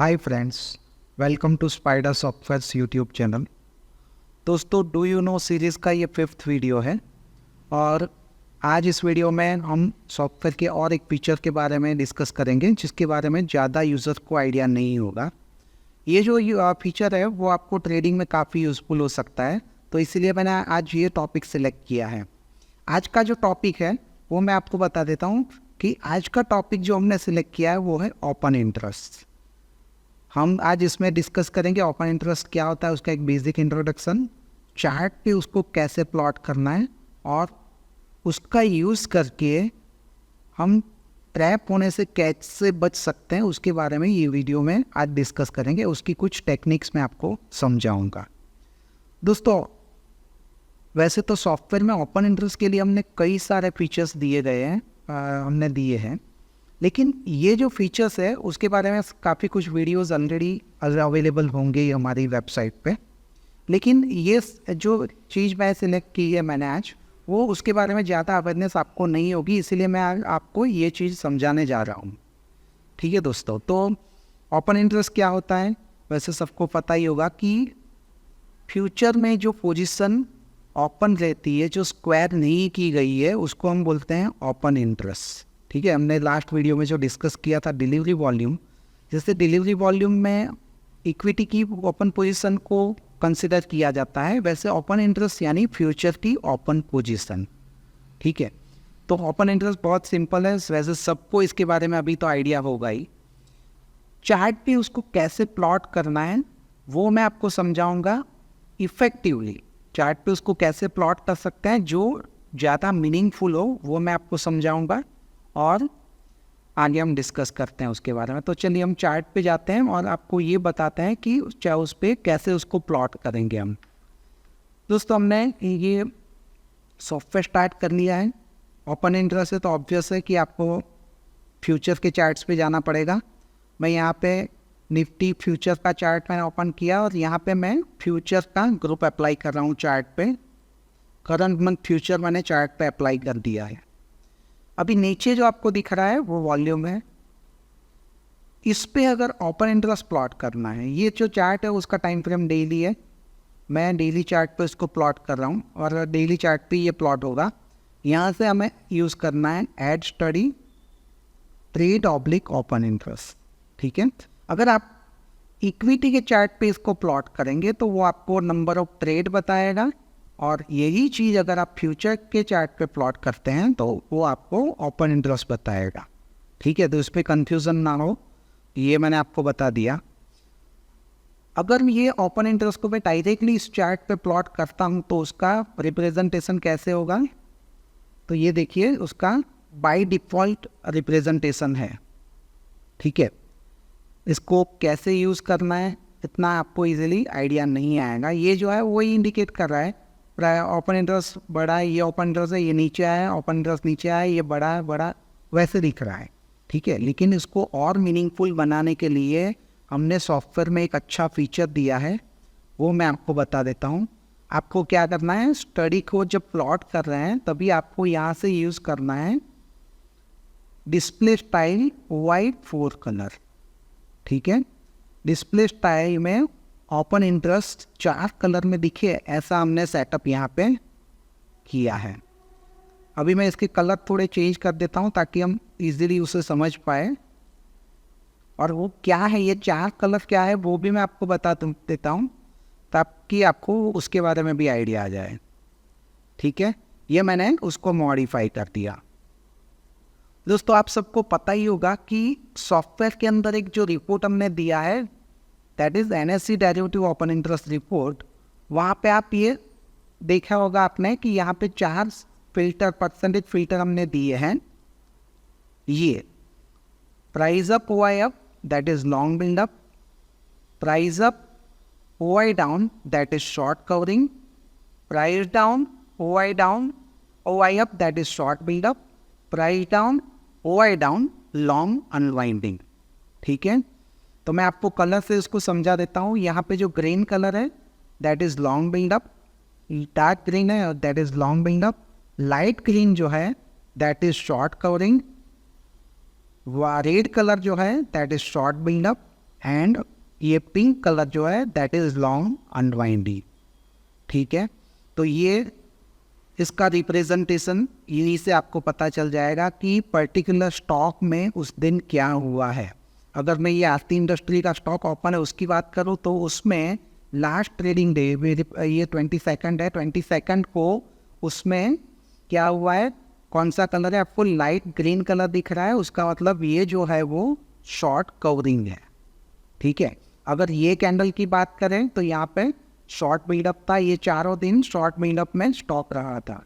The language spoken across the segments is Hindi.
Hi friends, welcome to Spider Softwares YouTube channel. दोस्तों, डू यू नो सीरीज़ का ये 5th वीडियो है और आज इस वीडियो में हम सॉफ्टवेयर के और एक फीचर के बारे में डिस्कस करेंगे जिसके बारे में ज़्यादा यूज़र को आइडिया नहीं होगा। ये जो फीचर है वो आपको ट्रेडिंग में काफ़ी यूज़फुल हो सकता है, तो इसीलिए मैंने आज ये टॉपिक सिलेक्ट किया है। आज का जो टॉपिक है वो मैं आपको बता देता हूँ कि आज का टॉपिक जो हमने सिलेक्ट किया है वो है ओपन इंटरेस्ट। हम आज इसमें डिस्कस करेंगे ओपन इंटरेस्ट क्या होता है, उसका एक बेसिक इंट्रोडक्शन, चार्ट पे उसको कैसे प्लॉट करना है और उसका यूज़ करके हम ट्रैप होने से कैसे बच सकते हैं उसके बारे में ये वीडियो में आज डिस्कस करेंगे। उसकी कुछ टेक्निक्स मैं आपको समझाऊंगा। दोस्तों, वैसे तो सॉफ्टवेयर में ओपन इंटरेस्ट के लिए हमने कई सारे फीचर्स दिए गए हैं, हमने दिए हैं, लेकिन ये जो फीचर्स है उसके बारे में काफ़ी कुछ वीडियोस ऑलरेडी अवेलेबल होंगे हमारी वेबसाइट पे। लेकिन ये जो चीज़ मैं सिलेक्ट की है मैंने आज, वो उसके बारे में ज़्यादा अवेयरनेस आपको नहीं होगी, इसीलिए मैं आपको ये चीज़ समझाने जा रहा हूँ। ठीक है दोस्तों, तो ओपन इंटरेस्ट क्या होता है? वैसे सबको पता ही होगा कि फ्यूचर में जो पोजीशन ओपन रहती है, जो स्क्वायर नहीं की गई है, उसको हम बोलते हैं ओपन इंटरेस्ट। ठीक है, हमने लास्ट वीडियो में जो डिस्कस किया था डिलीवरी वॉल्यूम, जैसे डिलीवरी वॉल्यूम में इक्विटी की ओपन पोजीशन को कंसिडर किया जाता है, वैसे ओपन इंटरेस्ट यानी फ्यूचर की ओपन पोजीशन। ठीक है, तो ओपन इंटरेस्ट बहुत सिंपल है, वैसे सबको इसके बारे में अभी तो आइडिया होगा ही। चार्ट पे उसको कैसे प्लॉट करना है वो मैं आपको समझाऊंगा इफेक्टिवली। चार्ट पे उसको कैसे प्लॉट कर सकते हैं जो ज़्यादा मीनिंगफुल हो वो मैं आपको समझाऊंगा और आगे हम डिस्कस करते हैं उसके बारे में। तो चलिए हम चार्ट पे जाते हैं और आपको ये बताते हैं कि चाहे उस पर कैसे उसको प्लॉट करेंगे हम। दोस्तों, हमने ये सॉफ्टवेयर स्टार्ट कर लिया है। ओपन इंटरेस्ट है तो ऑब्वियस है कि आपको फ्यूचर के चार्ट्स पे जाना पड़ेगा। मैं यहाँ पे निफ्टी फ्यूचर का चार्ट मैंने ओपन किया और यहाँ पे मैं फ्यूचर का ग्रुप अप्लाई कर रहा हूँ चार्ट पे। करंट मंथ फ्यूचर मैंने चार्ट पे अप्लाई कर दिया है। अभी नीचे जो आपको दिख रहा है वो वॉल्यूम है। इस पे अगर ओपन इंटरेस्ट प्लॉट करना है, ये जो चार्ट है उसका टाइम फ्रेम डेली है, मैं डेली चार्ट पे इसको प्लॉट कर रहा हूँ और डेली चार्ट पे ये प्लॉट होगा। यहाँ से हमें यूज़ करना है add study trade oblique open interest. ठीक है, अगर आप इक्विटी के चार्ट पे इसको प्लॉट करेंगे तो वो आपको नंबर ऑफ ट्रेड बताएगा, और यही चीज़ अगर आप फ्यूचर के चार्ट पे प्लॉट करते हैं तो वो आपको ओपन इंटरेस्ट बताएगा। ठीक है, तो इस पर कन्फ्यूज़न ना हो, ये मैंने आपको बता दिया। अगर ये ओपन इंटरेस्ट को मैं डायरेक्टली इस चार्ट पे प्लॉट करता हूँ तो उसका रिप्रेजेंटेशन कैसे होगा? तो ये देखिए, उसका बाय डिफ़ॉल्ट रिप्रेजेंटेशन है। ठीक है, इसको कैसे यूज़ करना है इतना आपको इजीली आइडिया नहीं आएगा। ये जो है वही इंडिकेट कर रहा है ओपन इंटरेस्ट बड़ा है, ये ओपन इंटरेस्ट है, ये नीचे आया, ओपन इंटरेस्ट नीचे आया, ये बड़ा है, बड़ा वैसे दिख रहा है। ठीक है, लेकिन इसको और मीनिंगफुल बनाने के लिए हमने सॉफ्टवेयर में एक अच्छा फीचर दिया है, वो मैं आपको बता देता हूँ। आपको क्या करना है, स्टडी को जब प्लॉट कर रहे हैं तभी आपको यहाँ से यूज़ करना है डिस्प्ले स्टाइल वाइट 4 कलर। ठीक है, डिस्प्ले स्टाइल में ओपन इंटरेस्ट 4 कलर में दिखे, ऐसा हमने सेटअप यहाँ पे किया है। अभी मैं इसके कलर थोड़े चेंज कर देता हूँ ताकि हम इजीली उसे समझ पाए। और वो क्या है, ये 4 कलर क्या है वो भी मैं आपको बता देता हूँ ताकि आपको उसके बारे में भी आइडिया आ जाए। ठीक है, ये मैंने उसको मॉडिफाई कर दिया। दोस्तों, आप सबको पता ही होगा कि सॉफ्टवेयर के अंदर एक जो रिपोर्ट हमने दिया है that is NSE derivative open interest report, वहाँ पे आप ये देखा होगा आपने कि यहाँ पे 4 फिल्टर परसेंटेज फिल्टर हमने दिए हैं। ये price up OI up that is long buildup, price up OI down that is short covering, price down OI down OI up that is short buildup, price down OI down long unwinding. ठीक है, तो मैं आपको कलर से इसको समझा देता हूँ। यहाँ पे जो ग्रीन कलर है that is long buildup, dark green है that is long buildup, light green जो है that is short covering, red colour जो है that is short buildup, and ये पिंक कलर जो है दैट इज लॉन्ग अनवाइंडिंग। ठीक है, तो ये इसका रिप्रेजेंटेशन यहीं से आपको पता चल जाएगा कि पर्टिकुलर स्टॉक में उस दिन क्या हुआ है। अगर मैं ये आरती इंडस्ट्री का स्टॉक ओपन है उसकी बात करूँ तो उसमें लास्ट ट्रेडिंग डे ये 22 है, 22 को उसमें क्या हुआ है, कौन सा कलर है आपको, लाइट ग्रीन कलर दिख रहा है, उसका मतलब ये जो है वो शॉर्ट कवरिंग है। ठीक है, अगर ये कैंडल की बात करें तो यहाँ पे शॉर्ट बिल्डअप था, ये चारों दिन शॉर्ट बिल्डअप में स्टॉक रहा था।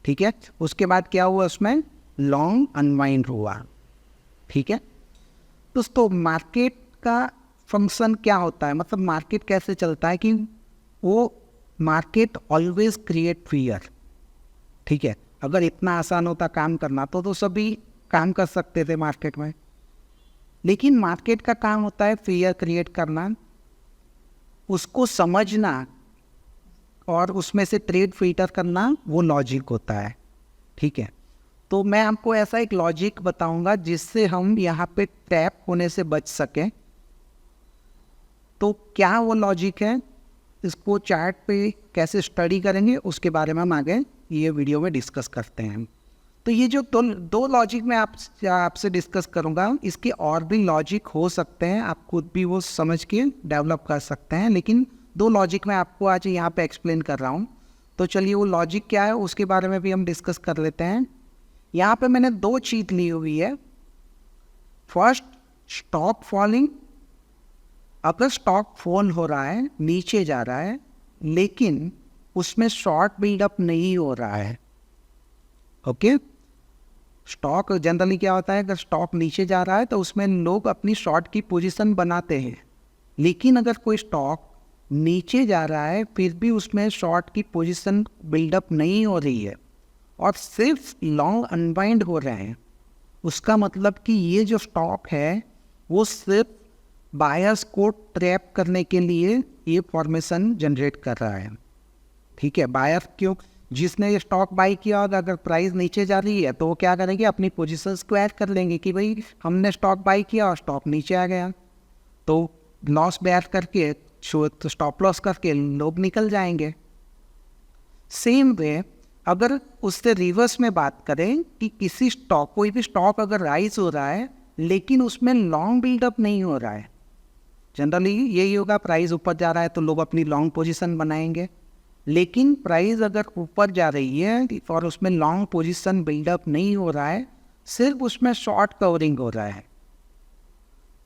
ठीक है, उसके बाद क्या हुआ, उसमें लॉन्ग अनवाइंड हुआ। ठीक है दोस्तों, मार्केट का फंक्शन क्या होता है, मतलब मार्केट कैसे चलता है कि वो मार्केट ऑलवेज क्रिएट फियर। ठीक है, अगर इतना आसान होता काम करना तो सभी काम कर सकते थे मार्केट में, लेकिन मार्केट का काम होता है फियर क्रिएट करना, उसको समझना और उसमें से ट्रेड फिल्टर करना, वो लॉजिक होता है। ठीक है, तो मैं आपको ऐसा एक लॉजिक बताऊंगा जिससे हम यहाँ पे ट्रैप होने से बच सकें। तो क्या वो लॉजिक है, इसको चार्ट पे कैसे स्टडी करेंगे उसके बारे में हम आगे ये वीडियो में डिस्कस करते हैं। तो ये जो दो लॉजिक मैं आपसे डिस्कस करूँगा, इसके और भी लॉजिक हो सकते हैं, आप खुद भी वो समझ के डेवलप कर सकते हैं, लेकिन दो लॉजिक मैं आपको आज यहाँ पे एक्सप्लेन कर रहा हूँ। तो चलिए वो लॉजिक क्या है उसके बारे में भी हम डिस्कस कर लेते हैं। यहाँ पे मैंने दो चीज ली हुई है। फर्स्ट, स्टॉक फॉलिंग, अगर स्टॉक फॉल हो रहा है, नीचे जा रहा है, लेकिन उसमें शॉर्ट बिल्डअप नहीं हो रहा है। ओके, स्टॉक जनरली क्या होता है, अगर स्टॉक नीचे जा रहा है तो उसमें लोग अपनी शॉर्ट की पोजीशन बनाते हैं, लेकिन अगर कोई स्टॉक नीचे जा रहा है फिर भी उसमें शॉर्ट की पोजीशन बिल्डअप नहीं हो रही है और सिर्फ लॉन्ग अनवाइंड हो रहे हैं, उसका मतलब कि ये जो स्टॉक है वो सिर्फ बायर्स को ट्रैप करने के लिए ये फॉर्मेशन जनरेट कर रहा है। ठीक है, बायर क्यों, जिसने ये स्टॉक बाई किया और अगर प्राइस नीचे जा रही है तो वो क्या करेंगे, अपनी पोजीशन स्क्वायर कर लेंगे कि भाई हमने स्टॉक बाई किया और स्टॉक नीचे आ गया, तो लॉस बेयर करके तो स्टॉप लॉस करके लोग निकल जाएंगे। सेम वे अगर उससे रिवर्स में बात करें कि किसी स्टॉक, कोई भी स्टॉक अगर राइज हो रहा है लेकिन उसमें लॉन्ग बिल्डअप नहीं हो रहा है, जनरली यही होगा, प्राइस ऊपर जा रहा है तो लोग अपनी लॉन्ग पोजीशन बनाएंगे, लेकिन प्राइस अगर ऊपर जा रही है और उसमें लॉन्ग पोजीशन बिल्डअप नहीं हो रहा है, सिर्फ उसमें शॉर्ट कवरिंग हो रहा है,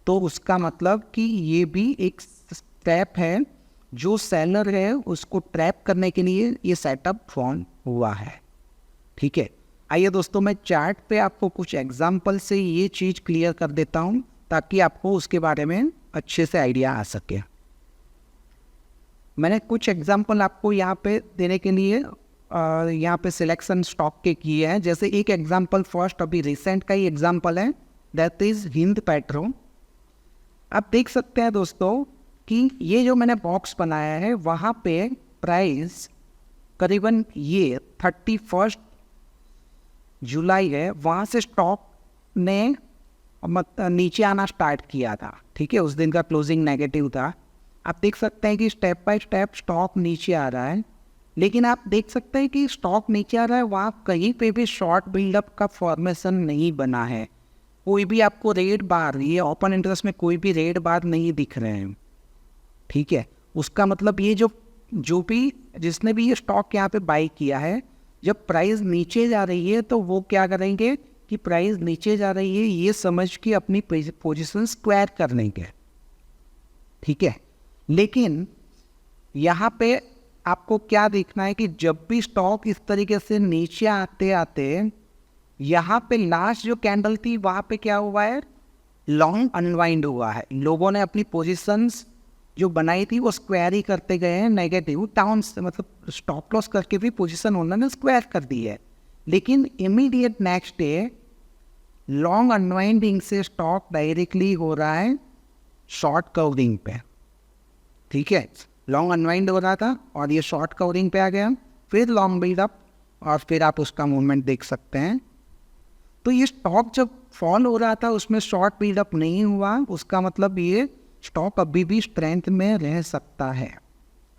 तो उसका मतलब कि ये भी एक स्टेप है, जो सेलर है उसको ट्रैप करने के लिए ये सेटअप फॉर्म हुआ है। ठीक है, आइए दोस्तों मैं चार्ट पे आपको कुछ एग्जांपल से ये चीज़ क्लियर कर देता हूँ ताकि आपको उसके बारे में अच्छे से आइडिया आ सके। मैंने कुछ एग्जांपल आपको यहाँ पे देने के लिए यहाँ पे सिलेक्शन स्टॉक के किए हैं। जैसे एक एग्जांपल फर्स्ट अभी रिसेंट का ही एग्जांपल है, दैट इज हिंद पेट्रो। आप देख सकते हैं दोस्तों कि ये जो मैंने बॉक्स बनाया है वहाँ पे प्राइस करीबन ये 31 जुलाई है, वहाँ से स्टॉक ने नीचे आना स्टार्ट किया था। ठीक है, उस दिन का क्लोजिंग नेगेटिव था। आप देख सकते हैं कि स्टेप बाय स्टेप स्टॉक नीचे आ रहा है, लेकिन आप देख सकते हैं कि स्टॉक नीचे आ रहा है, वहाँ कहीं पे भी शॉर्ट बिल्डअप का फॉर्मेशन नहीं बना है, कोई भी आपको रेड बार, ये ओपन इंटरेस्ट में कोई भी रेड बार नहीं दिख रहे हैं। ठीक है, उसका मतलब ये जो भी जिसने भी ये स्टॉक यहाँ पे बाई किया है, जब प्राइस नीचे जा रही है तो वो क्या करेंगे कि प्राइस नीचे जा रही है ये समझ के अपनी पोजीशन स्क्वायर कर लेंगे। ठीक है, लेकिन यहाँ पे आपको क्या देखना है कि जब भी स्टॉक इस तरीके से नीचे आते आते यहाँ पे लास्ट जो कैंडल थी वहाँ पे क्या हुआ है, लॉन्ग अनवाइंड हुआ है, लोगों ने अपनी पोजीशंस जो बनाई थी वो स्क्वायर ही करते गए हैं, नेगेटिव टाउन से, मतलब स्टॉप लॉस करके भी पोजीशन उन्होंने स्क्वायर कर दी है, लेकिन immediate next day long unwinding से स्टॉक डायरेक्टली हो रहा है शॉर्ट कवरिंग पे। ठीक है, लॉन्ग अनवाइंड हो रहा था और ये शॉर्ट कवरिंग पे आ गया, फिर लॉन्ग बिल्डअप और फिर आप उसका मूवमेंट देख सकते हैं। तो ये स्टॉक जब फॉल हो रहा था उसमें शॉर्ट बिल्डअप नहीं हुआ, उसका मतलब ये स्टॉक अभी भी स्ट्रेंथ में रह सकता है।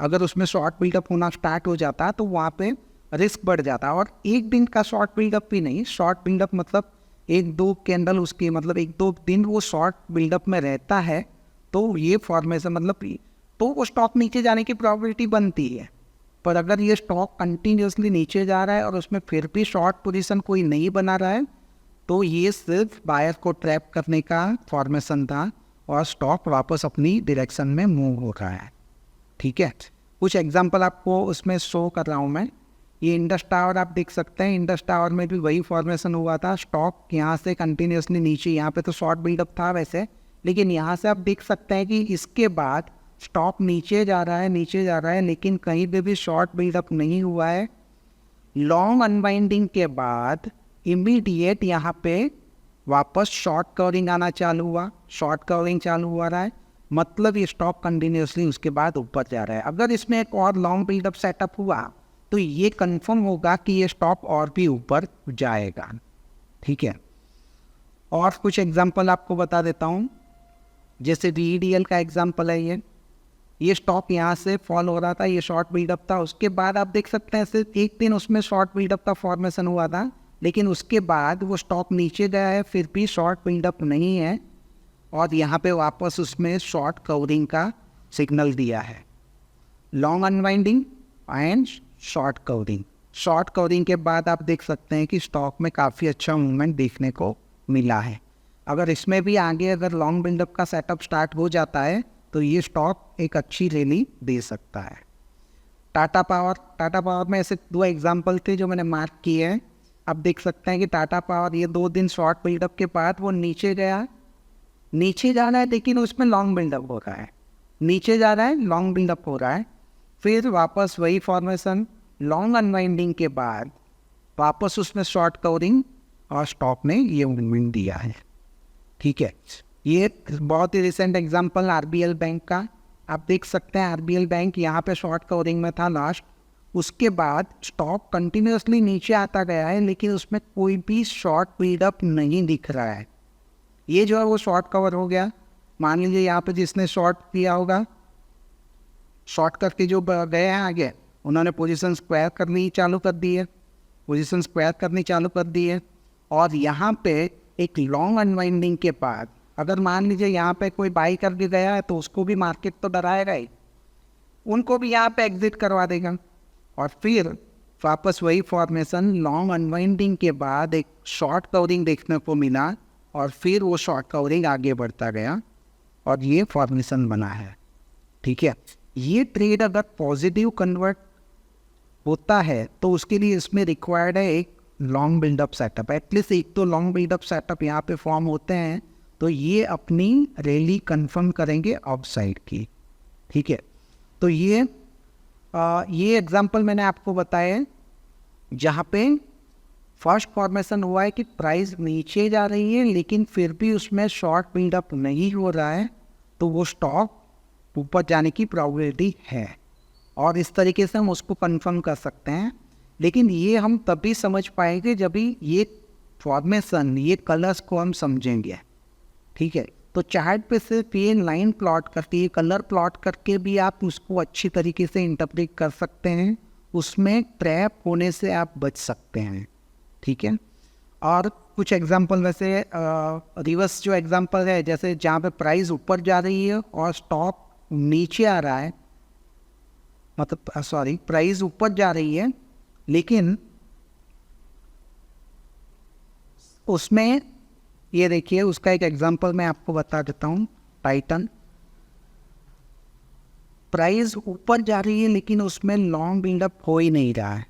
अगर उसमें शॉर्ट बिल्डअप होना स्टार्ट हो जाता तो वहाँ पे रिस्क बढ़ जाता। और एक दिन का शॉर्ट बिल्डअप भी नहीं, शॉर्ट बिल्डअप मतलब एक दो कैंडल उसकी, मतलब एक दो दिन वो शॉर्ट बिल्डअप में रहता है तो ये फॉर्मेशन मतलब तो वो स्टॉक नीचे जाने की प्रोबेबिलिटी बनती है। पर अगर ये स्टॉक कंटिन्यूसली नीचे जा रहा है और उसमें फिर भी शॉर्ट पोजीशन कोई नहीं बना रहा है तो ये सिर्फ बायर को ट्रैप करने का फॉर्मेशन था और स्टॉक वापस अपनी डायरेक्शन में मूव हो रहा है। ठीक है, कुछ एग्जांपल आपको उसमें शो कर रहा हूँ मैं। ये इंडस टावर आप देख सकते हैं, इंडस टावर में भी वही फॉर्मेशन हुआ था। स्टॉक यहाँ से कंटिन्यूसली नीचे, यहाँ पे तो शॉर्ट बिल्डअप था वैसे, लेकिन यहाँ से आप देख सकते हैं कि इसके बाद स्टॉक नीचे जा रहा है, नीचे जा रहा है, लेकिन कहीं पे भी शॉर्ट बिल्डअप नहीं हुआ है। लॉन्ग अनवाइंडिंग के बाद इमीडिएट यहाँ पे वापस शॉर्ट कवरिंग आना चालू हुआ, शॉर्ट कवरिंग चालू हुआ रहा है, मतलब ये स्टॉक कंटिन्यूसली उसके बाद ऊपर जा रहा है। अगर इसमें एक और लॉन्ग बिल्डअप सेटअप हुआ तो ये कंफर्म होगा कि ये स्टॉक और भी ऊपर जाएगा। ठीक है, और कुछ एग्जांपल आपको बता देता हूँ। जैसे VEDL का एग्जांपल है, ये स्टॉक यहाँ से फॉल हो रहा था, ये शॉर्ट बिल्डअप था, उसके बाद आप देख सकते हैं सिर्फ एक दिन उसमें शॉर्ट बिल्डअप का फॉर्मेशन हुआ था, लेकिन उसके बाद वो स्टॉक नीचे गया है, फिर भी शॉर्ट बिल्डअप नहीं है और यहाँ पे वापस उसमें शॉर्ट कवरिंग का सिग्नल दिया है। Long unwinding and short covering, short covering के बाद आप देख सकते हैं कि स्टॉक में काफ़ी अच्छा मूवमेंट देखने को मिला है। अगर इसमें भी आगे अगर लॉन्ग बिल्डअप का सेटअप स्टार्ट हो जाता है तो ये स्टॉक एक अच्छी रैली दे सकता है। टाटा पावर में ऐसे दो एग्जांपल थे जो मैंने मार्क किए हैं। आप देख सकते हैं कि टाटा पावर ये 2 दिन शॉर्ट बिल्डअप के बाद वो नीचे गया, नीचे जा रहा है लेकिन उसमें लॉन्ग बिल्डअप हो रहा है, नीचे जा रहा है लॉन्ग बिल्डअप हो रहा है, फिर वापस वही फॉर्मेशन, लॉन्ग अनवाइंडिंग के बाद वापस उसमें शॉर्ट कवरिंग और स्टॉक ने ये मूवमेंट दिया है। ठीक है, ये बहुत ही रिसेंट एग्जांपल RBL बैंक का आप देख सकते हैं। RBL बैंक यहाँ पे शॉर्ट कवरिंग में था लास्ट, उसके बाद स्टॉक कंटिन्यूसली नीचे आता गया है लेकिन उसमें कोई भी शॉर्ट बिल्डअप नहीं दिख रहा है। ये जो है वो शॉर्ट कवर हो गया। मान लीजिए यहाँ पे जिसने शॉर्ट किया होगा, शॉर्ट करके जो गए हैं आगे, उन्होंने पोजीशन स्क्वायर करनी चालू कर दी है, पोजीशन स्क्वायर करनी चालू कर दी है। और यहाँ पे एक लॉन्ग अनवाइंडिंग के बाद अगर मान लीजिए यहाँ पे कोई बाई करके गया है तो उसको भी मार्केट तो डराएगा ही, उनको भी यहाँ पे एग्जिट करवा देगा और फिर वापस वही फॉर्मेशन, लॉन्ग अनवाइंडिंग के बाद एक शॉर्ट कवरिंग देखने को मिला और फिर वो शॉर्ट कवरिंग आगे बढ़ता गया और ये फॉर्मेशन बना है। ठीक है, ये ट्रेड अगर पॉजिटिव कन्वर्ट होता है तो उसके लिए इसमें रिक्वायर्ड है एक लॉन्ग बिल्डअप सेटअप, एटलीस्ट एक तो लॉन्ग बिल्डअप सेटअप यहाँ पे फॉर्म होते हैं तो ये अपनी रैली कंफर्म करेंगे अप साइड की। ठीक है, तो ये एग्जांपल मैंने आपको बताया जहाँ पे फर्स्ट फॉर्मेशन हुआ है कि प्राइस नीचे जा रही है लेकिन फिर भी उसमें शॉर्ट बिल्डअप नहीं हो रहा है तो वो स्टॉक ऊपर जाने की प्रोबेबिलिटी है और इस तरीके से हम उसको कंफर्म कर सकते हैं। लेकिन ये हम तभी समझ पाएंगे जब भी ये फॉर्मेशन, ये कलर्स को हम समझेंगे। ठीक है, तो चार्ट पे सिर्फ ये लाइन प्लॉट करके, ये कलर प्लॉट करके भी आप उसको अच्छी तरीके से इंटरप्रेट कर सकते हैं, उसमें ट्रैप होने से आप बच सकते हैं। ठीक है, और कुछ एग्जांपल वैसे रिवर्स जो एग्जांपल है, जैसे जहाँ पे प्राइस ऊपर जा रही है और स्टॉक नीचे आ रहा है, मतलब प्राइस ऊपर जा रही है लेकिन उसमें ये देखिए, उसका एक एग्जांपल मैं आपको बता देता हूँ। टाइटन, प्राइस ऊपर जा रही है लेकिन उसमें लॉन्ग बिल्डअप हो ही नहीं रहा है।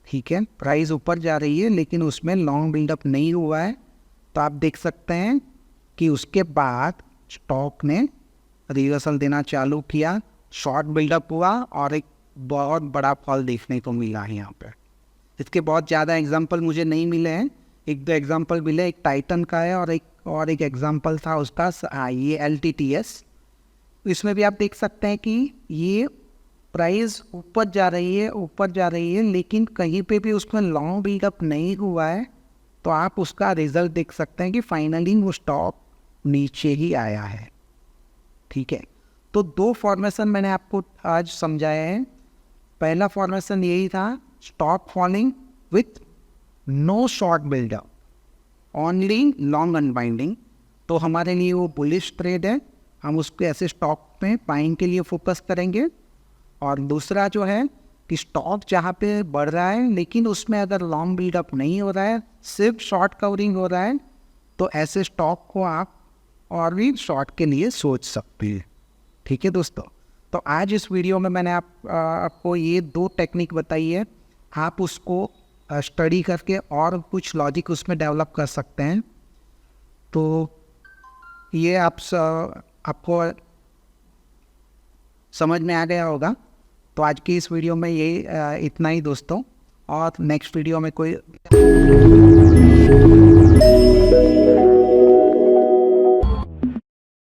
ठीक है, प्राइस ऊपर जा रही है लेकिन उसमें लॉन्ग बिल्डअप नहीं हुआ है, तो आप देख सकते हैं कि उसके बाद स्टॉक ने रिवर्सल देना चालू किया, शॉर्ट बिल्डअप हुआ और एक बहुत बड़ा फॉल देखने को मिला है यहाँ पे। इसके बहुत ज़्यादा एग्जांपल मुझे नहीं मिले हैं, एक दो एग्जांपल मिले, एक टाइटन का है और एक एग्जांपल था उसका ये LTTS। इसमें भी आप देख सकते हैं कि ये प्राइस ऊपर जा रही है लेकिन कहीं पे भी उसमें लॉन्ग बिल्डअप नहीं हुआ है, तो आप उसका रिजल्ट देख सकते हैं कि फाइनली वो स्टॉक नीचे ही आया है। ठीक है। तो 2 फॉर्मेशन मैंने आपको आज समझाया है। पहला फॉर्मेशन यही था, stop falling with no short buildup, only long unbinding. तो हमारे लिए वो बुलिश ट्रेड है, हम उसको ऐसे स्टॉक में बाइंग के लिए फोकस करेंगे। और दूसरा जो है कि स्टॉक जहाँ पे बढ़ रहा है लेकिन उसमें अगर लॉन्ग बिल्डअप नहीं हो रहा है, सिर्फ शॉर्ट कवरिंग हो रहा है, तो ऐसे स्टॉक को आप और भी शॉर्ट के लिए सोच सकते हैं। ठीक है दोस्तों, तो आज इस वीडियो में मैंने आपको ये 2 टेक्निक बताई है। आप उसको स्टडी करके और कुछ लॉजिक उसमें डेवलप कर सकते हैं। तो ये आपको समझ में आ गया होगा। तो आज की इस वीडियो में ये इतना ही दोस्तों, और नेक्स्ट वीडियो में कोई